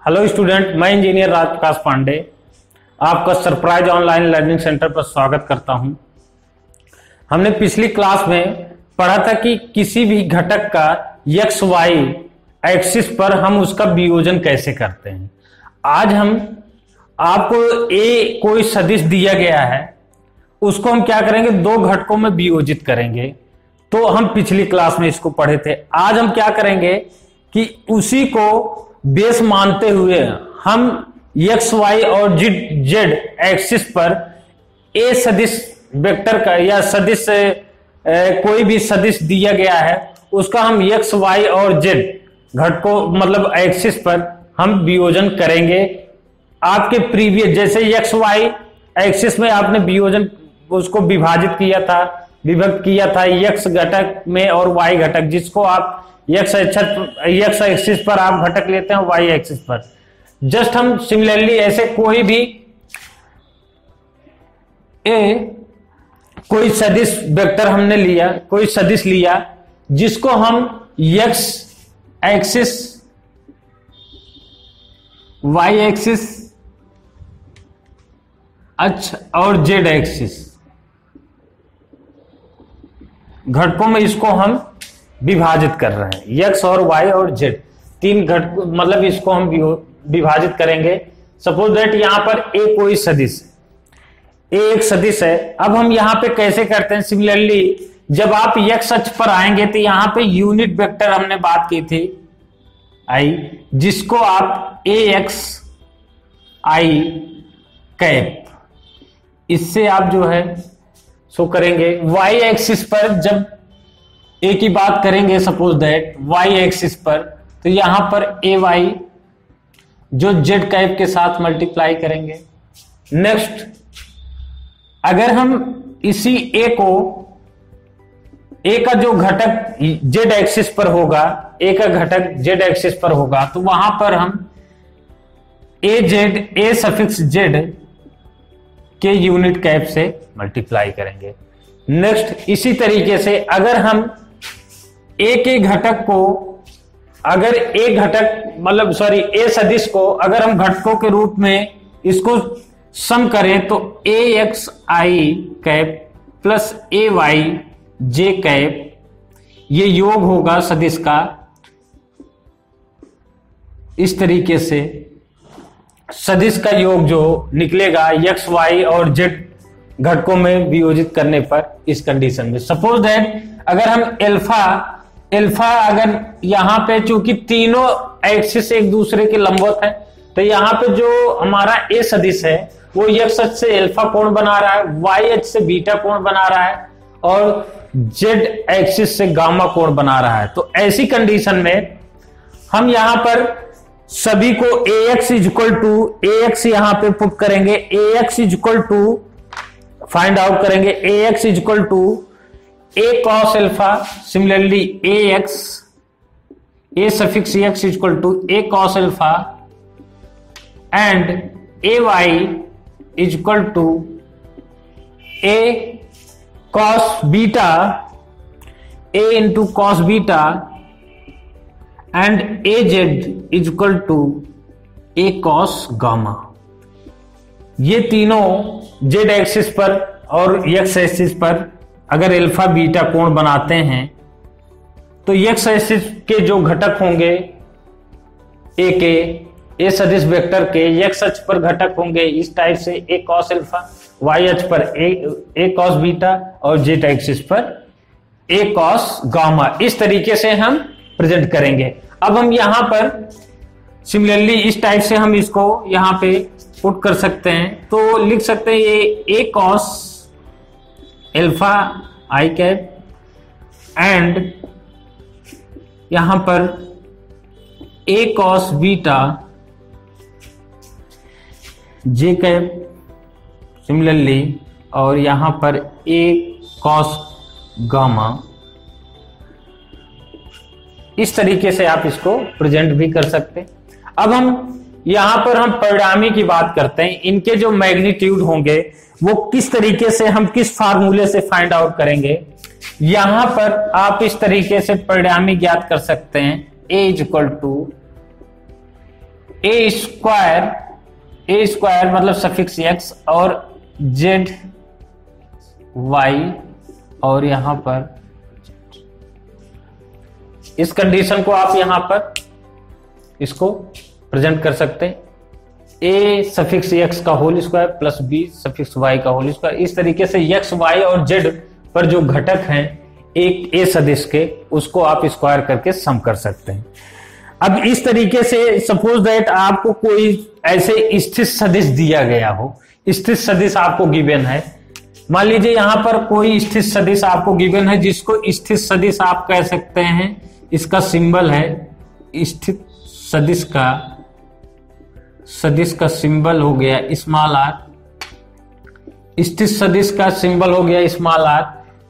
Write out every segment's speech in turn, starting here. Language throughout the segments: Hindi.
हेलो स्टूडेंट, मैं इंजीनियर राजप्रकाश पांडे आपका सरप्राइज ऑनलाइन लर्निंग सेंटर पर स्वागत करता हूं। हमने पिछली क्लास में पढ़ा था कि किसी भी घटक का एक्स वाई एक्सिस पर हम उसका वियोजन कैसे करते हैं। आज हम आपको कोई सदिश दिया गया है, उसको हम क्या करेंगे, दो घटकों में वियोजित करेंगे। तो हम पिछली क्लास में इसको पढ़े थे। आज हम क्या करेंगे कि उसी को बेस मानते हुए हम एक्स वाई और जेड एक्सिस पर ए सदिश वेक्टर का या सदिश कोई भी सदिश दिया गया है उसका हम एक्स वाई और जेड घटकों मतलब एक्सिस पर हम वियोजन करेंगे। आपके प्रीवियस जैसे एक्स वाई एक्सिस में आपने वियोजन उसको विभाजित किया था, विभक्त किया था एक्स घटक में और वाई घटक, जिसको आप एक्स एक्सिस पर आप घटक लेते हैं, वाई एक्सिस पर। जस्ट हम सिमिलरली ऐसे कोई भी कोई सदिश वेक्टर हमने लिया, कोई सदिश लिया जिसको हम एक्स एक्सिस, वाई एक्सिस और जेड एक्सिस घटकों में इसको हम विभाजित कर रहे हैं। एक्स और वाई और जेड तीन घटक मतलब इसको हम विभाजित करेंगे। सपोज दैट यहां पर ए कोई सदिश, ए एक सदिश है। अब हम यहां पे कैसे करते हैं, सिमिलरली जब आप एक्स अक्ष पर आएंगे तो यहां पे यूनिट वेक्टर हमने बात की थी आई, जिसको आप ए एक्स आई कैप, इससे आप जो है सो करेंगे। वाई एक्सिस पर जब ए की बात करेंगे, सपोज दैट वाई एक्सिस पर, तो यहां पर ए वाई जो जेड कैप के साथ मल्टीप्लाई करेंगे। नेक्स्ट, अगर हम इसी ए को, ए का जो घटक जेड एक्सिस पर होगा, ए का घटक जेड एक्सिस पर होगा, तो वहां पर हम ए जेड, ए सफिक्स जेड के यूनिट कैप से मल्टीप्लाई करेंगे। नेक्स्ट, इसी तरीके से अगर हम ए के घटक को, अगर ए घटक मतलब सॉरी ए सदिश को अगर हम घटकों के रूप में इसको सम करें तो ए एक्स आई कैप प्लस ए वाई जे कैप, ये योग होगा सदिश का। इस तरीके से सदिश का योग जो निकलेगा एक्स वाई और जेड घटकों में वियोजित करने पर, इस कंडीशन में सपोज दैट अगर हम एल्फा अगर यहां पे चूंकि तीनों एक्सिस एक दूसरे के लंबवत है, तो यहां पे जो हमारा ए सदिश है वो एक्स अक्ष से एल्फा कोण बना रहा है, वाई अक्ष से बीटा कोण बना रहा है और जेड एक्सिस से गामा कोण बना रहा है। तो ऐसी कंडीशन में हम यहां पर सभी को a x is equal to a x यहां पे पुट करेंगे, a x is equal to find out करेंगे a x is equal to a cos alpha, similarly a x, a suffix x is equal to a cos alpha and a y is equal to a cos beta, a into cos beta and a z is equal to a cos gamma. ये तीनों जेड एक्सिस पर और एक्स एक्सिस पर अगर एल्फा बीटा कोण बनाते हैं तो एक्स एक्सिस के जो घटक होंगे ए के, ए सदिश वेक्टर के एक्स अक्ष पर घटक होंगे इस टाइप से ए कॉस एल्फा, वाई अक्ष पर ए कॉस बीटा और जेड एक्सिस पर ए कॉस गामा। इस तरीके से हम प्रेजेंट करेंगे। अब हम यहां पर सिमिलरली इस टाइप से हम इसको यहां पे पुट कर सकते हैं, तो लिख सकते हैं ये a cos alpha i cap and यहां पर a cos beta j cap similarly, और यहां पर ए कॉस गामा। इस तरीके से आप इसको प्रेजेंट भी कर सकते हैं। अब हम यहां पर हम परिणामी की बात करते हैं, इनके जो मैग्नीट्यूड होंगे वो किस तरीके से, हम किस फार्मूले से फाइंड आउट करेंगे। यहां पर आप इस तरीके से परिणामी ज्ञात कर सकते हैं, a is equal to a square मतलब सफिक्स x और z y और यहां पर इस कंडीशन को आप यहां पर इसको प्रेजेंट कर सकते हैं, a सफिक्स x का whole square plus b suffix y का होल स्क्वायर। इस तरीके से x y और z पर जो घटक हैं एक a सदिश के, उसको आप स्क्वायर करके सम कर सकते हैं। अब इस तरीके से सपोज दैट आपको कोई ऐसे स्थिर सदिश दिया गया हो, स्थिर सदिश आपको गिवन है, मान लीजिए यहां पर कोई स्थिर सदिश आपको गिवन है जिसको स्थिर सदिश आप कह सकते हैं, इसका सिंबल है स्थिर सदिश का सिंबल हो गया स्मॉल आर, स्थिर सदिश का सिंबल हो गया स्मॉल आर।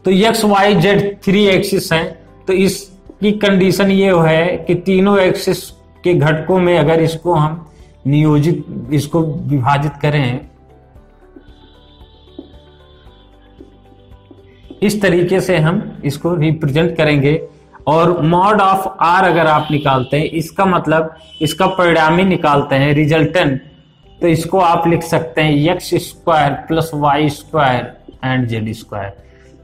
तो एक्स वाई जेड 3 एक्सिस हैं, तो इसकी कंडीशन ये है कि तीनों एक्सिस के घटकों में अगर इसको हम इसको विभाजित करें इस तरीके से हम इसको रिप्रेजेंट करेंगे, और मॉड ऑफ आर अगर आप निकालते हैं, इसका मतलब इसका परिणामी निकालते हैं रिजल्टेंट, तो इसको आप लिख सकते हैं x square plus y square and z square.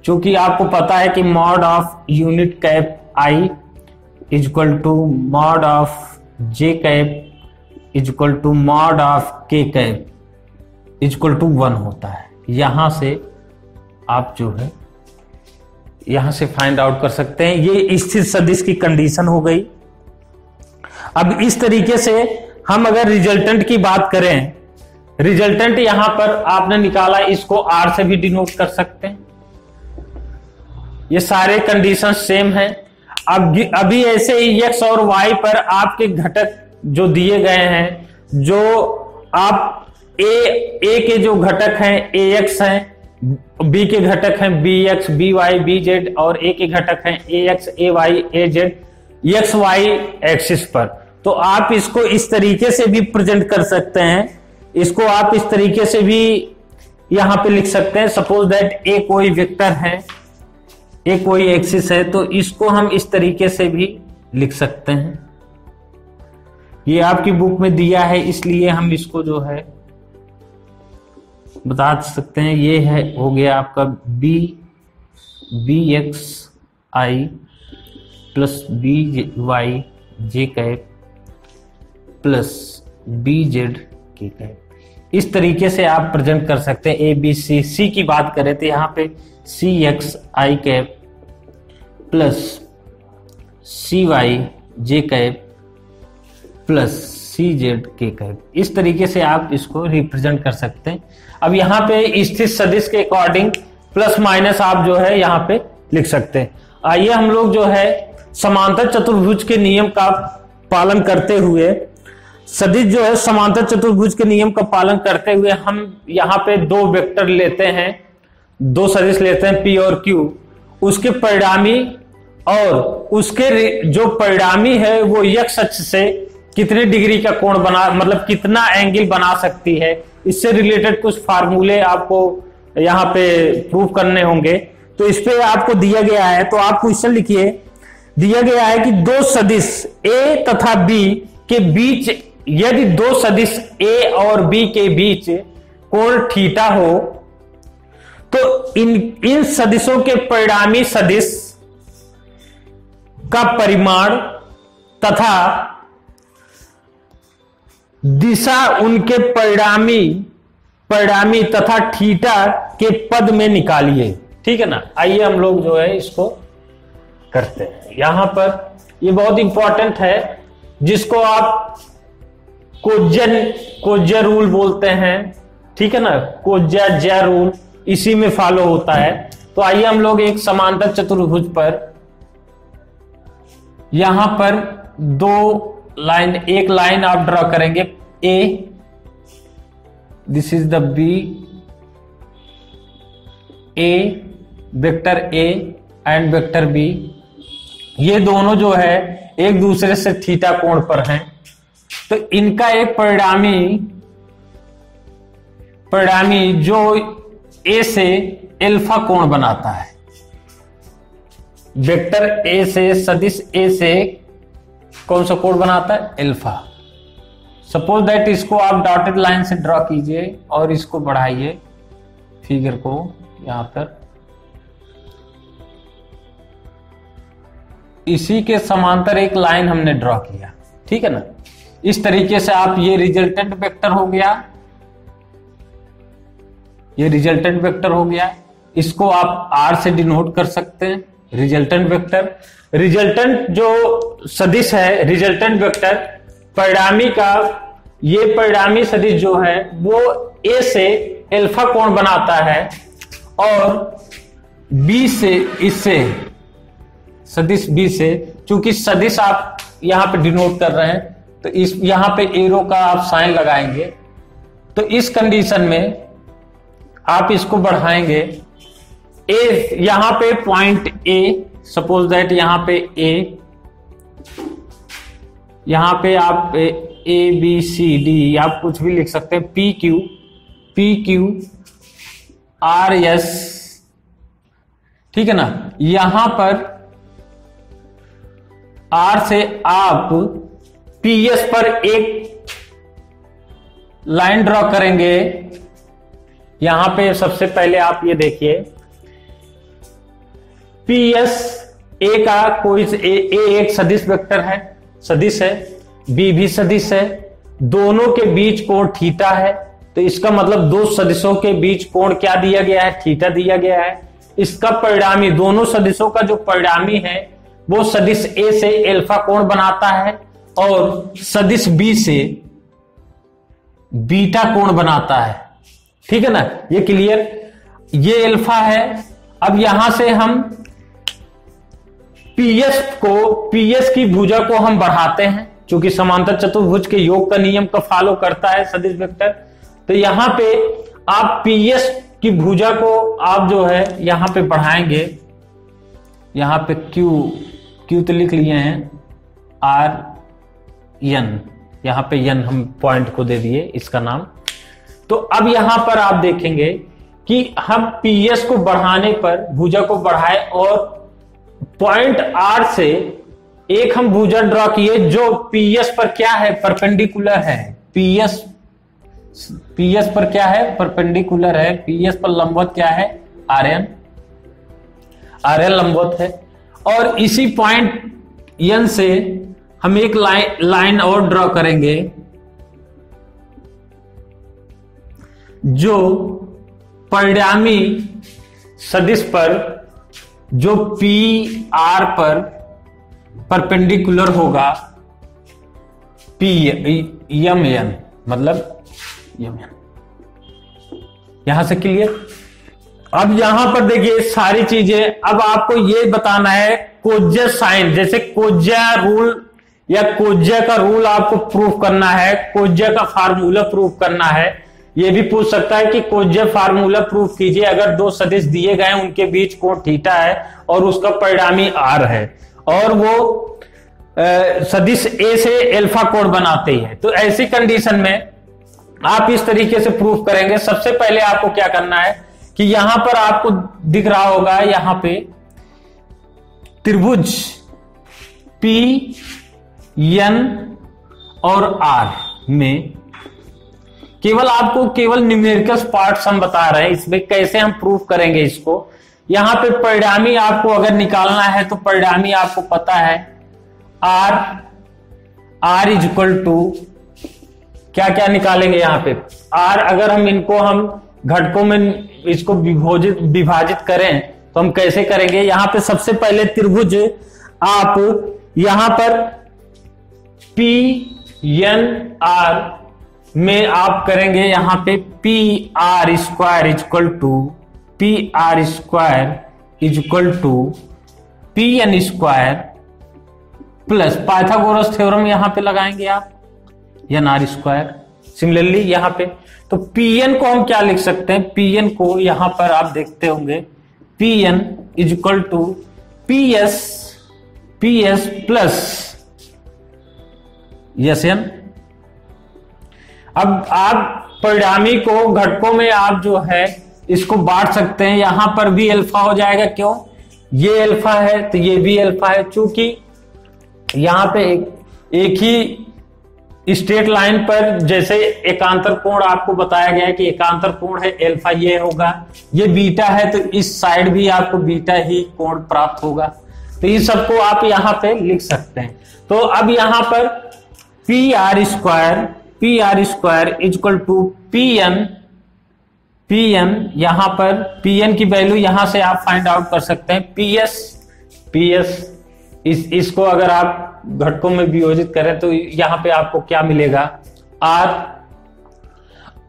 चूंकि आपको पता है कि mod of unit cap I is equal to mod of J cap is equal to mod of K cap is equal to 1 होता है। यहां से आप जो है यहां से फाइंड आउट कर सकते हैं। ये स्थिर सदिश की कंडीशन हो गई। अब इस तरीके से हम अगर रिजल्टेंट की बात करें, रिजल्टेंट यहां पर आपने निकाला, इसको आर से भी डिनोट कर सकते हैं। ये सारे कंडीशन सेम हैं। अब अभी ऐसे ही एक्स और वाई पर आपके घटक जो दिए गए हैं, जो आप ए के जो घटक हैं ए एक्स हैं, बी के घटक हैं B x B y B z, और ए के घटक हैं A x A y A z x y axis पर। तो आप इसको इस तरीके से भी प्रेजेंट कर सकते हैं, इसको आप इस तरीके से भी यहां पे लिख सकते हैं। सपोज दैट ए कोई वेक्टर है, ए कोई एक्सिस है, तो इसको हम इस तरीके से भी लिख सकते हैं। ये आपकी बुक में दिया है, इसलिए हम इसको जो है बता सकते हैं। ये है हो गया आपका बी एक्स आई प्लस बी वाई जे कैप प्लस बी जेड के कैप। इस तरीके से आप प्रेजेंट कर सकते हैं। ए बी सी की बात करें तो यहाँ पे सी एक्स आई कैप प्लस सी वाई जे कैप प्लस सी जेड के कैप। इस तरीके से आप इसको रिप्रेजेंट कर सकते हैं। अब यहाँ पे स्थिर सदिश के अकॉर्डिंग प्लस माइनस आप जो है यहाँ पे लिख सकते हैं। आइए हम लोग जो है समांतर चतुर्भुज के नियम का पालन करते हुए, सदिश जो है समांतर चतुर्भुज के नियम का पालन करते हुए हम यहाँ पे दो वेक्टर लेते हैं, दो सदिश लेते हैं P और Q, उसके परिणामी और उसके जो परिणामी है वो x अक्ष से कितने डिग्री का कोण बना, मतलब कितना एंगल बना सकती है, इससे रिलेटेड कुछ फार्मूले आपको यहाँ पे प्रूव करने होंगे। तो इस पे आपको दिया गया है, तो आप क्वेश्चन लिखिए। दिया गया है कि दो सदिश A तथा B के बीच यदि दो सदिश A और B के बीच कोण थीटा हो, तो इन सदिशों के परिणामी सदिश का परिमाण तथा दिशा उनके परिणामी तथा थीटा के पद में निकालिए। ठीक है ना। आइए हम लोग जो है इसको करते हैं। यहां पर ये बहुत इंपॉर्टेंट है, जिसको आप कोज्या रूल बोलते हैं। ठीक है ना, कोज्या रूल इसी में फॉलो होता है। तो आइए हम लोग एक समांतर चतुर्भुज पर यहां पर दो लाइन, एक लाइन आप ड्रॉ करेंगे A, this is the B, A vector A and vector B, ये दोनों जो है एक दूसरे से थीटा कोण पर हैं। तो इनका एक परिणामी जो A से अल्फा कोण बनाता है, वेक्टर A से सदिश A से कौन सा कोण बनाता है, अल्फा। सपोज दैट इसको आप डॉटेड लाइन से ड्रॉ कीजिए और इसको बढ़ाइए फिगर को यहां पर, इसी के समांतर एक लाइन हमने ड्रॉ किया, ठीक है ना। इस तरीके से आप, ये रिजल्टेंट वेक्टर हो गया, ये रिजल्टेंट वेक्टर हो गया, इसको आप आर से डिनोट कर सकते हैं, रिजल्टेंट वेक्टर। रिजल्टेंट जो सदिश है, रिजल्टेंट वेक्टर परिणामी का, ये परिणामी सदिश जो है वो ए से अल्फा कोण बनाता है और बी से, इससे सदिश बी से, चूंकि सदिश आप यहां पे डिनोट कर रहे हैं तो इस यहां पे एरो का आप साइन लगाएंगे, तो इस कंडीशन में आप इसको बढ़ाएंगे, ए यहां पे पॉइंट ए, सपोज दैट यहां पे ए, यहां पे आप ए बी सी डी आप कुछ भी लिख सकते हैं, पी क्यू आर एस, ठीक है ना। यहां पर आर से आप पी एस पर एक लाइन ड्रॉ करेंगे। यहां पे सबसे पहले आप ये देखिए, पी एस ए का कोई ए एक सदिश वेक्टर है, सदिश है, बी भी सदिश है, दोनों के बीच कोण थीटा है, तो इसका मतलब दो सदिशों के बीच कोण क्या दिया गया है, थीटा दिया गया है। इसका परिणामी, दोनों सदिशों का जो परिणामी है वो सदिश ए से अल्फा कोण बनाता है और सदिश बी से बीटा कोण बनाता है, ठीक है ना। ये क्लियर, ये अल्फा है। अब यहां से हम पीएस की भुजा को हम बढ़ाते हैं, क्योंकि समांतर चतुर्भुज के योग का नियम का फॉलो करता है सदिश वेक्टर। तो यहां पे आप पीएस की भुजा को आप जो है यहां पे बढ़ाएंगे, यहां पे क्यू तो लिख लिए हैं, आर एन, यहां पे एन हम पॉइंट को दे दिए इसका नाम। तो अब यहां पर आप देखेंगे कि हम पीएस को बढ़ाने पर, भुजा को बढ़ाए और पॉइंट आर से एक हम भुजा ड्रॉ किए जो पीएस पर क्या है, परपेंडिकुलर है। पीएस पर क्या है, परपेंडिकुलर है। पीएस पर लंबवत क्या है, आरएन लंबवत है। और इसी पॉइंट एन से हम एक लाइन और ड्रॉ करेंगे जो परिणामी सदिश पर, जो पी आर पर परपेंडिकुलर होगा, पी एम एन, मतलब एम एन। यहां से क्लियर। अब यहां पर देखिए सारी चीजें, अब आपको ये बताना है कोज्या साइन, जैसे कोज्या रूल या कोज्या का रूल आपको प्रूफ करना है, कोज्या का फार्मूला प्रूफ करना है। ये भी पूछ सकता है कि कोज्या फार्मूला प्रूफ कीजिए अगर दो सदिश दिए गए उनके बीच कोण थीटा है और उसका परिणामी आर है और वो सदिश ए से अल्फा कोण बनाते हैं। तो ऐसी कंडीशन में आप इस तरीके से प्रूफ करेंगे। सबसे पहले आपको क्या करना है कि यहां पर आपको दिख रहा होगा, यहां पे त्रिभुज पी एन और आर में केवल आपको केवल न्यूमेरिकल पार्ट्स हम बता रहे हैं, इसमें कैसे हम प्रूफ करेंगे इसको। यहां पे परिणामी आपको अगर निकालना है तो परिणामी आपको पता है, आर इज इक्वल टू क्या क्या निकालेंगे यहां पे, आर अगर हम इनको हम घटकों में इसको विभाजित करें तो हम कैसे करेंगे। यहां पे सबसे पहले त्रिभुज आप यहां पर पी एन आर में आप करेंगे यहां पे P R square is equal to P N square plus Pythagoras theorem यहां पे लगाएंगे आप, एन आर स्क्वायर। सिमिलरली यहां पे तो पीएन को हम क्या लिख सकते हैं, पीएन को यहां पर आप देखते होंगे PN is equal to PS plus N. अब आप परिणामी को घटकों में आप जो है इसको बांट सकते हैं, यहां पर भी अल्फा हो जाएगा, क्यों, ये अल्फा है तो ये भी अल्फा है, चूंकि यहां पे एक ही स्ट्रेट लाइन पर जैसे एकांतर कोण आपको बताया गया है कि एकांतर कोण है अल्फा, ये होगा, ये बीटा है तो इस साइड भी आपको बीटा ही कोण प्राप्त होगा। तो इस सबको आप यहाँ पे लिख सकते हैं। तो अब यहाँ पर P R square equal to P N, यहाँ पर पी एन की वैल्यू यहां से आप फाइंड आउट कर सकते हैं। पी एस इसको अगर आप घटकों में वियोजित करें तो यहां पे आपको क्या मिलेगा, आर,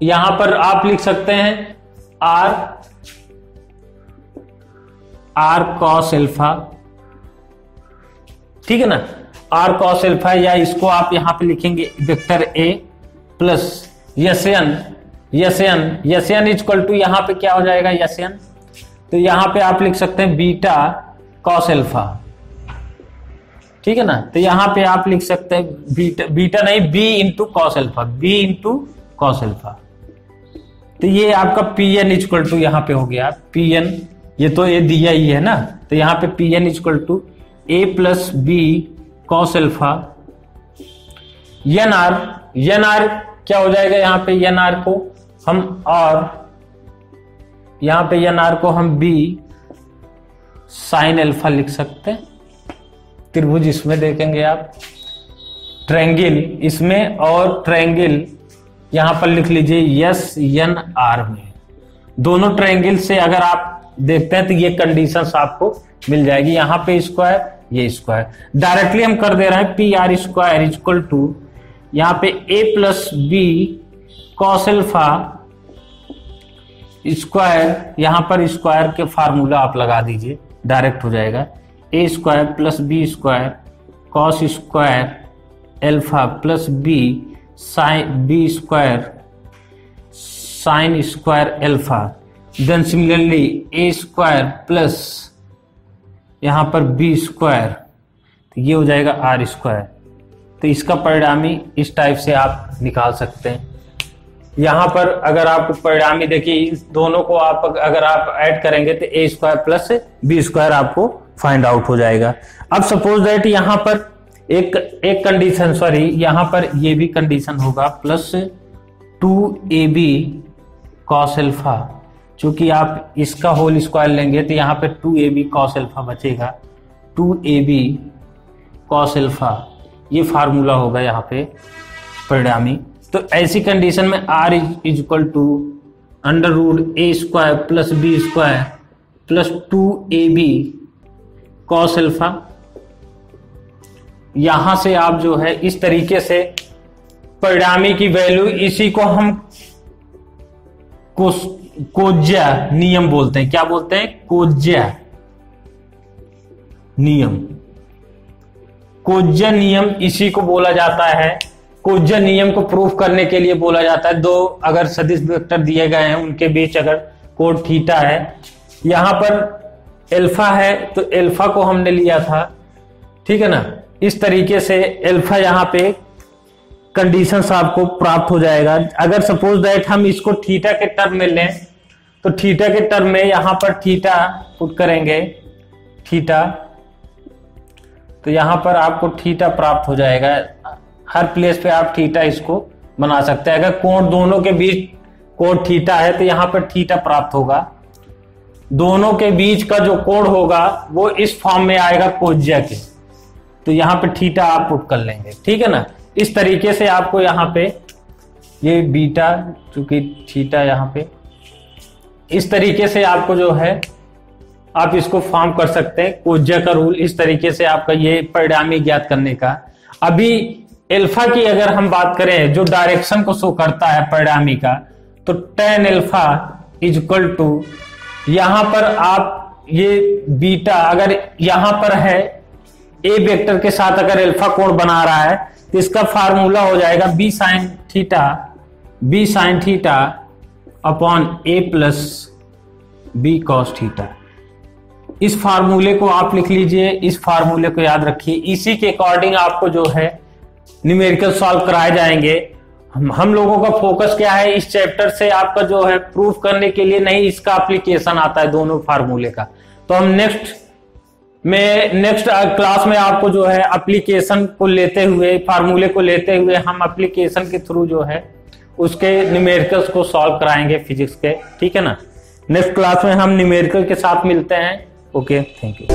यहां पर आप लिख सकते हैं आर कॉस एल्फा, ठीक है ना, आर कॉस एल्फा, या इसको आप यहां पे लिखेंगे vector A plus S N equal to यहां पे क्या हो जाएगा यस एन, तो यहां पे आप लिख सकते हैं बीटा कॉस एल्फा, ठीक है ना। तो यहां पे आप लिख सकते हैं बीटा नहीं, बी इंटू कॉस एल्फा, तो ये आपका पी एन इक्वल टू यहां पे हो गया पी एन, ये तो ये दिया ही है ना, तो यहां पे P N equal to A plus B cos alpha, N R क्या हो जाएगा, यहां पे एन आर को हम यहां पे एन आर को हम बी साइन एल्फा लिख सकते हैं। त्रिभुज इसमें देखेंगे आप, ट्रायंगल इसमें और ट्रायंगल यहां पर लिख लीजिए एस एन आर में, दोनों ट्रायंगल से अगर आप देखते हैं तो ये कंडीशंस आपको मिल जाएगी। यहां पे स्क्वायर, ये स्क्वायर, डायरेक्टली हम कर दे रहे हैं P R square equal to यहां पे a plus B cos alpha square, यहां पर स्क्वायर के फार्मूला आप लगा दीजिए, डायरेक्ट हो जाएगा, a square plus B square cos square alpha plus b sine b square sine square alpha, then similarly a square plus यहां पर बी स्क्वायर, तो ये हो जाएगा आर स्क्वायर। तो इसका परिणामी इस टाइप से आप निकाल सकते हैं। यहां पर अगर आपको परिणामी देखिए, इस दोनों को आप अगर आप ऐड करेंगे तो ए स्क्वायर प्लस बी स्क्वायर आपको फाइंड आउट हो जाएगा। अब सपोज दैट यहां पर एक कंडीशन, सॉरी यहां पर ये भी कंडीशन होगा प्लस 2ab कॉस एल्फा, चूंकि आप इसका होल स्क्वायर लेंगे तो यहां पे 2ab कॉस एल्फा बचेगा, 2ab कॉस एल्फा, ये फार्मूला होगा यहाँ पे परिणामी। तो ऐसी कंडीशन में r is equal to under root A square plus B square plus 2ab cos alpha, यहां से आप जो है इस तरीके से परिणामी की वैल्यू, इसी को हम कोज्या नियम बोलते हैं। क्या बोलते हैं? कोज्या नियम। कोज्या नियम इसी को बोला जाता है। कोज्या नियम को प्रूफ करने के लिए बोला जाता है, दो अगर सदिश वेक्टर दिए गए हैं उनके बीच अगर कोण थीटा है, यहां पर एल्फा है तो एल्फा को हमने लिया था, ठीक है ना, इस तरीके से एल्फा यहां पे कंडीशंस आपको प्राप्त हो जाएगा। अगर सपोज दैट हम इसको थीटा के टर्म में लें तो थीटा के टर्म में यहां पर थीटा पुट करेंगे, थीटा, तो यहां पर आपको थीटा प्राप्त हो जाएगा। हर प्लेस पे आप थीटा इसको बना सकते हैं। अगर कोण दोनों के बीच कोण थीटा है तो यहां पर थीटा प्राप्त होगा। दोनों के बीच का जो कोण होगा वो इस फॉर्म में आएगा कोज्या के, तो यहां पे थीटा आप पुट कर लेंगे, ठीक है ना। इस तरीके से आपको यहां पे ये बीटा, चूंकि थीटा यहां पे, इस तरीके से आपको जो है आप इसको फॉर्म कर सकते हैं। कोज्या का रूल इस तरीके से आपका ये परिणामी ज्ञात करने का। अभी एल्फा की अगर हम बात करें जो डायरेक्शन को शो करता है परिणामी का, तो tan alpha is equal to, यहां पर आप ये बीटा अगर यहां पर है ए वेक्टर के साथ अगर एल्फा कोण बना रहा है तो इसका फार्मूला हो जाएगा बी साइन थीटा अपॉन ए प्लस बी कॉस थीटा। इस फार्मूले को आप लिख लीजिए, इस फार्मूले को याद रखिए। इसी के अकॉर्डिंग आपको जो है न्यूमेरिकल सॉल्व कराए जाएंगे। हम लोगों का फोकस क्या है इस चैप्टर से, आपका जो है प्रूफ करने के लिए नहीं, इसका एप्लीकेशन आता है दोनों फार्मूले का। तो हम नेक्स्ट मैं नेक्स्ट क्लास में आपको जो है एप्लीकेशन को लेते हुए, फार्मूले को लेते हुए हम एप्लीकेशन के थ्रू जो है उसके न्यूमेरिकल्स को सॉल्व कराएंगे फिजिक्स के, ठीक है ना। नेक्स्ट क्लास में हम न्यूमेरिकल के साथ मिलते हैं। Okay, thank you.